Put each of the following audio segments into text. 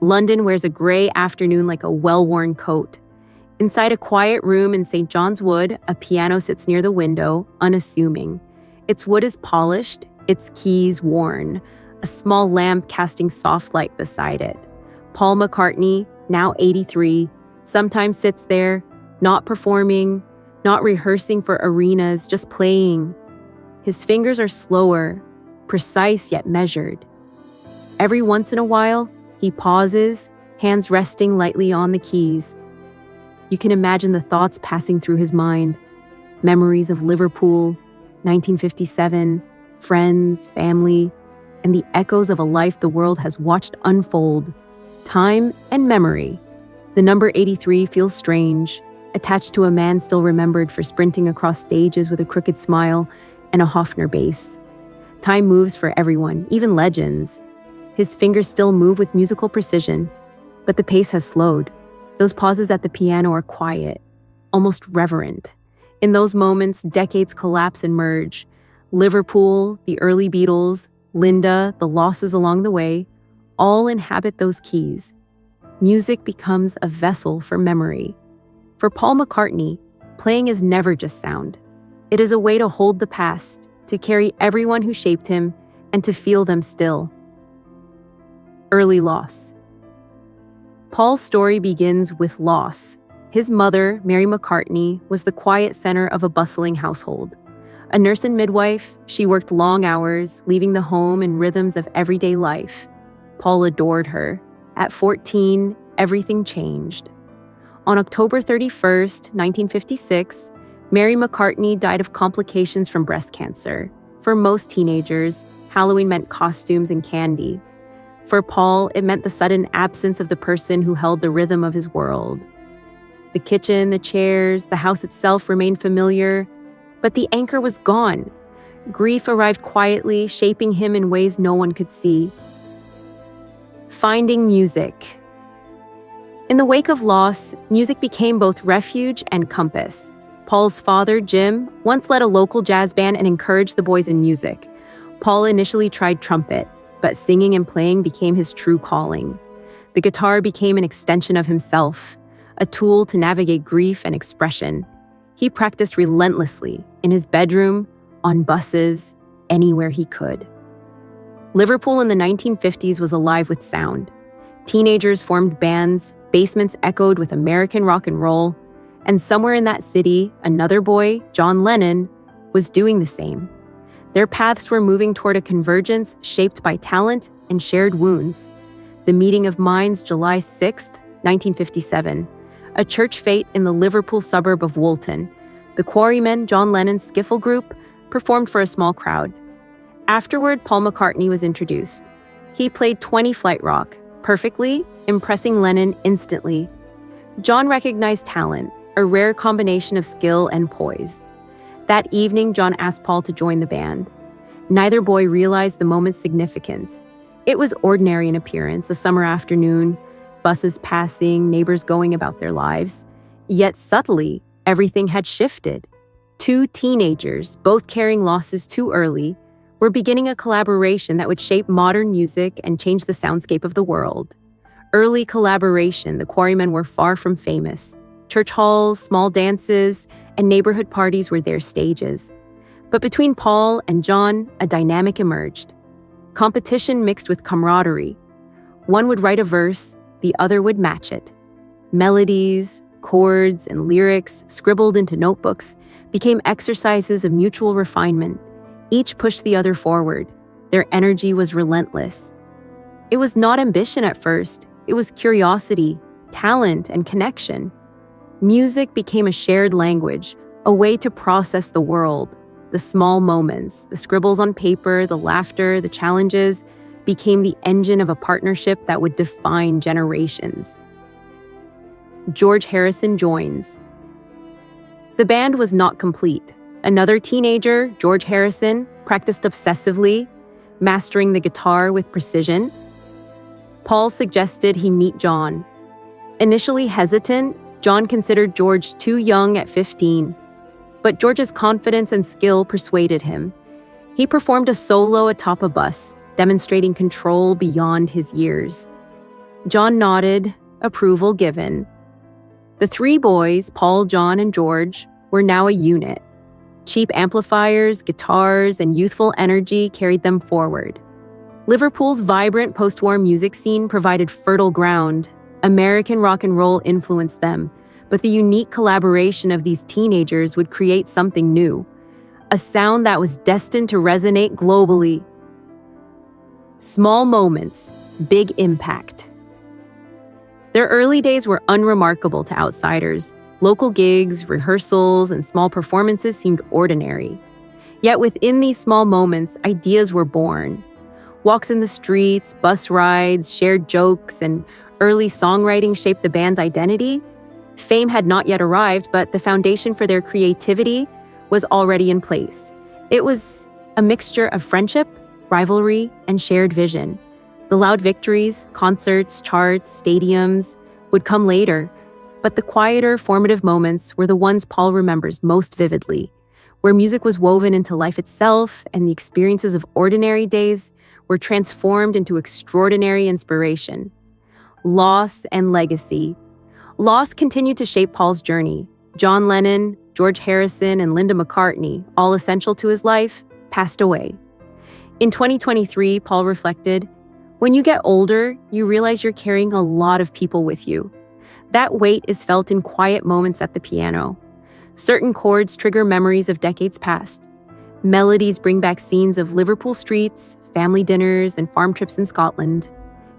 London wears a gray afternoon like a well-worn coat. Inside a quiet room in St. John's Wood, a piano sits near the window, unassuming. Its wood is polished, its keys worn, a small lamp casting soft light beside it. Paul McCartney, now 83, sometimes sits there, not performing, not rehearsing for arenas, just playing. His fingers are slower, precise yet measured. Every once in a while, he pauses, hands resting lightly on the keys. You can imagine the thoughts passing through his mind. Memories of Liverpool, 1957, friends, family, and the echoes of a life the world has watched unfold. Time and memory. The number 83 feels strange, attached to a man still remembered for sprinting across stages with a crooked smile and a Hofner bass. Time moves for everyone, even legends. His fingers still move with musical precision, but the pace has slowed. Those pauses at the piano are quiet, almost reverent. In those moments, decades collapse and merge. Liverpool, the early Beatles, Linda, the losses along the way, all inhabit those keys. Music becomes a vessel for memory. For Paul McCartney, playing is never just sound. It is a way to hold the past, to carry everyone who shaped him, and to feel them still. Early loss. Paul's story begins with loss. His mother, Mary McCartney, was the quiet center of a bustling household. A nurse and midwife, she worked long hours, leaving the home and rhythms of everyday life. Paul adored her. At 14, everything changed. On October 31st, 1956, Mary McCartney died of complications from breast cancer. For most teenagers, Halloween meant costumes and candy. For Paul, it meant the sudden absence of the person who held the rhythm of his world. The kitchen, the chairs, the house itself remained familiar, but the anchor was gone. Grief arrived quietly, shaping him in ways no one could see. Finding music. In the wake of loss, music became both refuge and compass. Paul's father, Jim, once led a local jazz band and encouraged the boys in music. Paul initially tried trumpet, but singing and playing became his true calling. The guitar became an extension of himself, a tool to navigate grief and expression. He practiced relentlessly, in his bedroom, on buses, anywhere he could. Liverpool in the 1950s was alive with sound. Teenagers formed bands, basements echoed with American rock and roll, and somewhere in that city, another boy, John Lennon, was doing the same. Their paths were moving toward a convergence shaped by talent and shared wounds. The Meeting of Minds, July 6, 1957, a church fete in the Liverpool suburb of Woolton. The Quarrymen, John Lennon's skiffle group, performed for a small crowd. Afterward, Paul McCartney was introduced. He played 20 flight rock, perfectly, impressing Lennon instantly. John recognized talent, a rare combination of skill and poise. That evening, John asked Paul to join the band. Neither boy realized the moment's significance. It was ordinary in appearance, a summer afternoon, buses passing, neighbors going about their lives. Yet subtly, everything had shifted. Two teenagers, both carrying losses too early, were beginning a collaboration that would shape modern music and change the soundscape of the world. Early collaboration, the Quarrymen were far from famous. Church halls, small dances, and neighborhood parties were their stages. But between Paul and John, a dynamic emerged. Competition mixed with camaraderie. One would write a verse, the other would match it. Melodies, chords, and lyrics, scribbled into notebooks, became exercises of mutual refinement. Each pushed the other forward. Their energy was relentless. It was not ambition at first. It was curiosity, talent, and connection. Music became a shared language, a way to process the world. The small moments, the scribbles on paper, the laughter, the challenges, became the engine of a partnership that would define generations. George Harrison joins. The band was not complete. Another teenager, George Harrison, practiced obsessively, mastering the guitar with precision. Paul suggested he meet John. Initially hesitant, John considered George too young at 15. But George's confidence and skill persuaded him. He performed a solo atop a bus, demonstrating control beyond his years. John nodded, approval given. The three boys, Paul, John, and George, were now a unit. Cheap amplifiers, guitars, and youthful energy carried them forward. Liverpool's vibrant post-war music scene provided fertile ground. American rock and roll influenced them, but the unique collaboration of these teenagers would create something new, a sound that was destined to resonate globally. Small moments, big impact. Their early days were unremarkable to outsiders. Local gigs, rehearsals, and small performances seemed ordinary. Yet within these small moments, ideas were born. Walks in the streets, bus rides, shared jokes, and early songwriting shaped the band's identity. Fame had not yet arrived, but the foundation for their creativity was already in place. It was a mixture of friendship, rivalry, and shared vision. The loud victories, concerts, charts, stadiums would come later, but the quieter, formative moments were the ones Paul remembers most vividly, where music was woven into life itself and the experiences of ordinary days were transformed into extraordinary inspiration. Loss and legacy. Loss continued to shape Paul's journey. John Lennon, George Harrison, and Linda McCartney, all essential to his life, passed away. In 2023, Paul reflected, "When you get older, you realize you're carrying a lot of people with you. That weight is felt in quiet moments at the piano. Certain chords trigger memories of decades past. Melodies bring back scenes of Liverpool streets, family dinners, and farm trips in Scotland.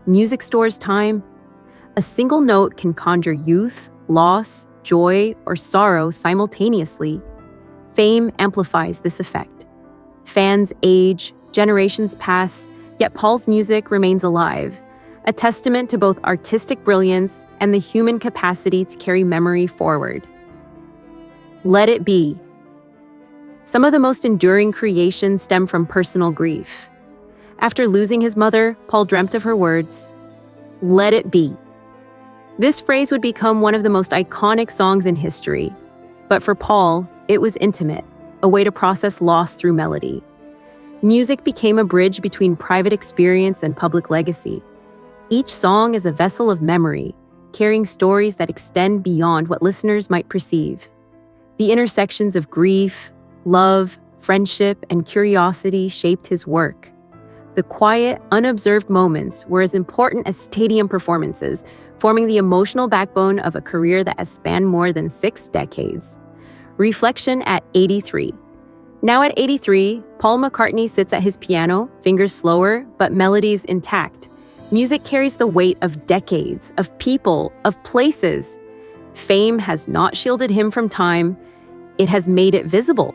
Music stores time. A single note can conjure youth, loss, joy, or sorrow simultaneously. Fame amplifies this effect. Fans age, generations pass, yet Paul's music remains alive, a testament to both artistic brilliance and the human capacity to carry memory forward." Let it be. Some of the most enduring creations stem from personal grief. After losing his mother, Paul dreamt of her words, "Let it be." This phrase would become one of the most iconic songs in history. But for Paul, it was intimate, a way to process loss through melody. Music became a bridge between private experience and public legacy. Each song is a vessel of memory, carrying stories that extend beyond what listeners might perceive. The intersections of grief, love, friendship, and curiosity shaped his work. The quiet, unobserved moments were as important as stadium performances, forming the emotional backbone of a career that has spanned more than 6 decades. Reflection at 83. Now at 83, Paul McCartney sits at his piano, fingers slower, but melodies intact. Music carries the weight of decades, of people, of places. Fame has not shielded him from time, it has made it visible.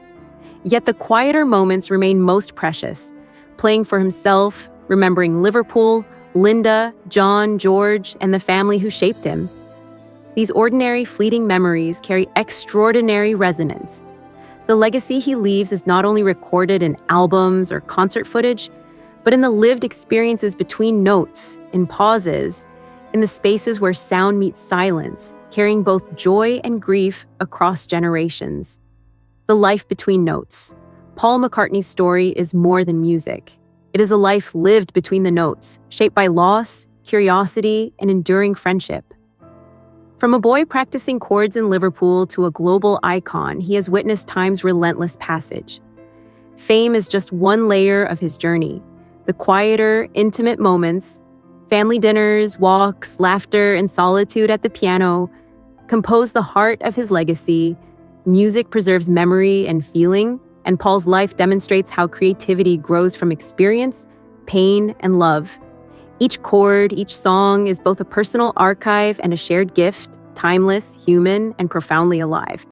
Yet the quieter moments remain most precious, playing for himself, remembering Liverpool, Linda, John, George, and the family who shaped him. These ordinary, fleeting memories carry extraordinary resonance. The legacy he leaves is not only recorded in albums or concert footage, but in the lived experiences between notes, in pauses, in the spaces where sound meets silence, carrying both joy and grief across generations. The life between notes. Paul McCartney's story is more than music. It is a life lived between the notes, shaped by loss, curiosity, and enduring friendship. From a boy practicing chords in Liverpool to a global icon, he has witnessed time's relentless passage. Fame is just one layer of his journey. The quieter, intimate moments, family dinners, walks, laughter, and solitude at the piano, compose the heart of his legacy. Music preserves memory and feeling, and Paul's life demonstrates how creativity grows from experience, pain, and love. Each chord, each song is both a personal archive and a shared gift, timeless, human, and profoundly alive.